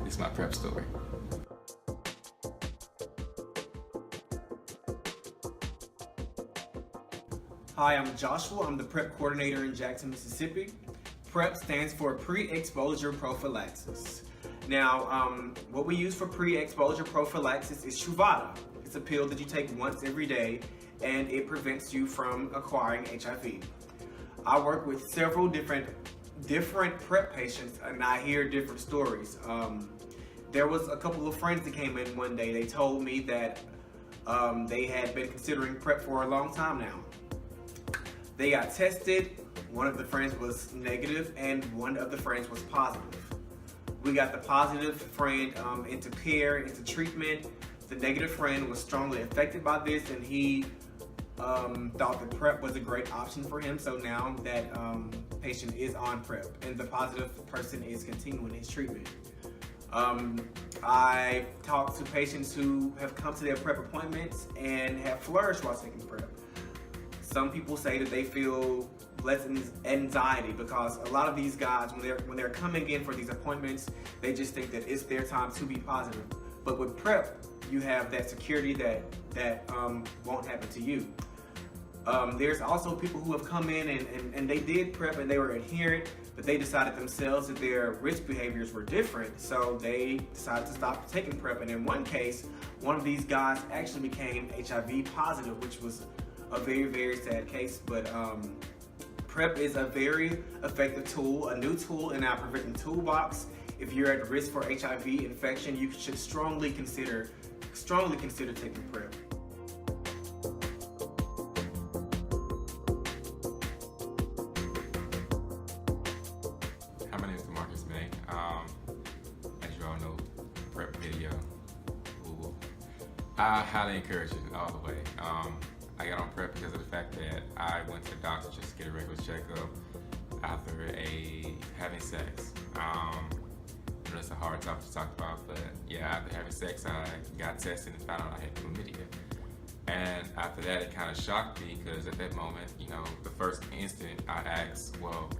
This is my PrEP story. Hi, I'm Joshua. I'm the PrEP coordinator in Jackson, Mississippi. PrEP stands for pre-exposure prophylaxis. Now, what we use for pre-exposure prophylaxis is Truvada. It's a pill that you take once every day, and it prevents you from acquiring HIV. I work with several different PrEP patients, and I hear different stories. There was a couple of friends that came in one day. They told me that they had been considering PrEP for a long time now. They got tested. One of the friends was negative, and one of the friends was positive. We got the positive friend into care, into treatment. The negative friend was strongly affected by this, and he thought that PrEP was a great option for him. So now that patient is on PrEP, and the positive person is continuing his treatment. I talked to patients who have come to their PrEP appointments and have flourished while taking PrEP. Some people say that they feel less anxiety because a lot of these guys, when they're coming in for these appointments, they just think that it's their time to be positive. But with PrEP, you have that security that won't happen to you. There's also people who have come in and they did PrEP and they were adherent, but they decided themselves that their risk behaviors were different, so they decided to stop taking PrEP. And in one case, one of these guys actually became HIV positive, which was a very, very sad case. But PrEP is a very effective tool, a new tool in our prevention toolbox. If you're at risk for HIV infection, you should strongly consider taking PrEP. Hi, my name is Marcus May. As you all know, PrEP video. Ooh. I highly encourage it all the way. I got on PrEP because of the fact that I went to the doctor just to get a regular checkup after having sex. I know it's a hard topic to talk about, but yeah, after having sex, I got tested and found out I had chlamydia. And after that, it kind of shocked me because at that moment, the first instant I asked, well,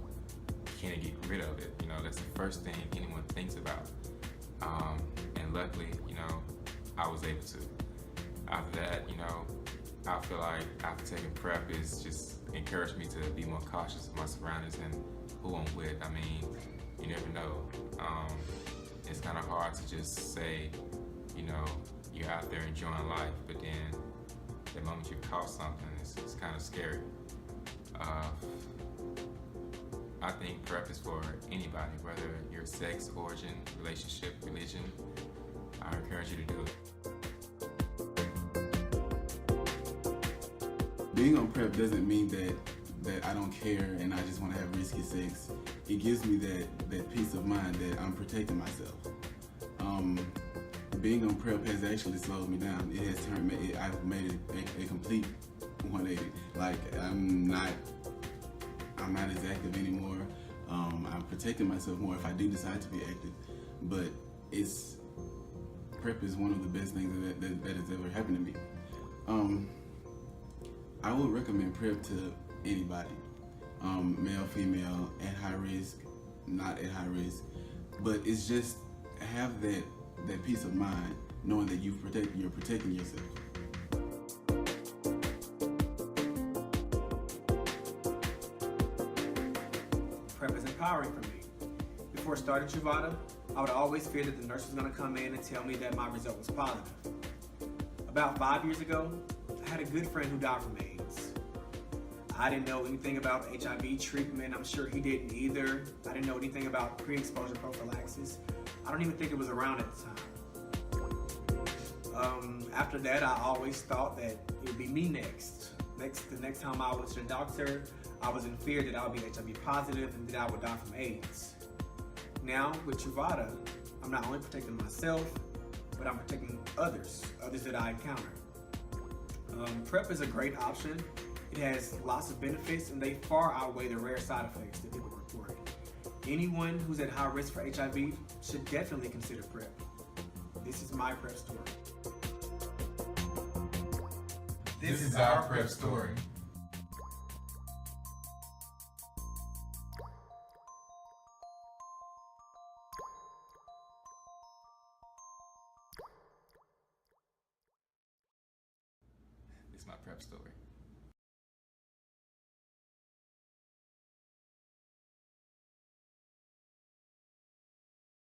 can I get rid of it? That's the first thing anyone thinks about. And luckily, I was able to. After that, I feel like after taking PrEP, it's just encouraged me to be more cautious of my surroundings and who I'm with. I mean, you never know. It's kind of hard to just say, you're out there enjoying life, but then the moment you caught something, it's kind of scary. I think PrEP is for anybody, whether your sex, origin, relationship, religion. I encourage you to do it. Being on PrEP doesn't mean that I don't care and I just want to have risky sex. It gives me that peace of mind that I'm protecting myself. Being on PrEP has actually slowed me down. It has I've made it a complete 180. Like I'm not as active anymore. I'm protecting myself more if I do decide to be active. But PrEP is one of the best things that has ever happened to me. I would recommend PrEP to anybody, male, female, at high risk, not at high risk, but it's just have that peace of mind knowing that you're protecting yourself. PrEP is empowering for me. Before starting Truvada, I would always fear that the nurse was going to come in and tell me that my result was positive. About 5 years ago, I had a good friend who died from AIDS. I didn't know anything about HIV treatment. I'm sure he didn't either. I didn't know anything about pre-exposure prophylaxis. I don't even think it was around at the time. After that, I always thought that it would be me next. The next time I went to the doctor, I was in fear that I would be HIV positive and that I would die from AIDS. Now, with Truvada, I'm not only protecting myself, but I'm protecting others that I encounter. PrEP is a great option. It has lots of benefits, and they far outweigh the rare side effects that people report. Anyone who's at high risk for HIV should definitely consider PrEP. This is my PrEP story. This is our PrEP story. my PrEP story.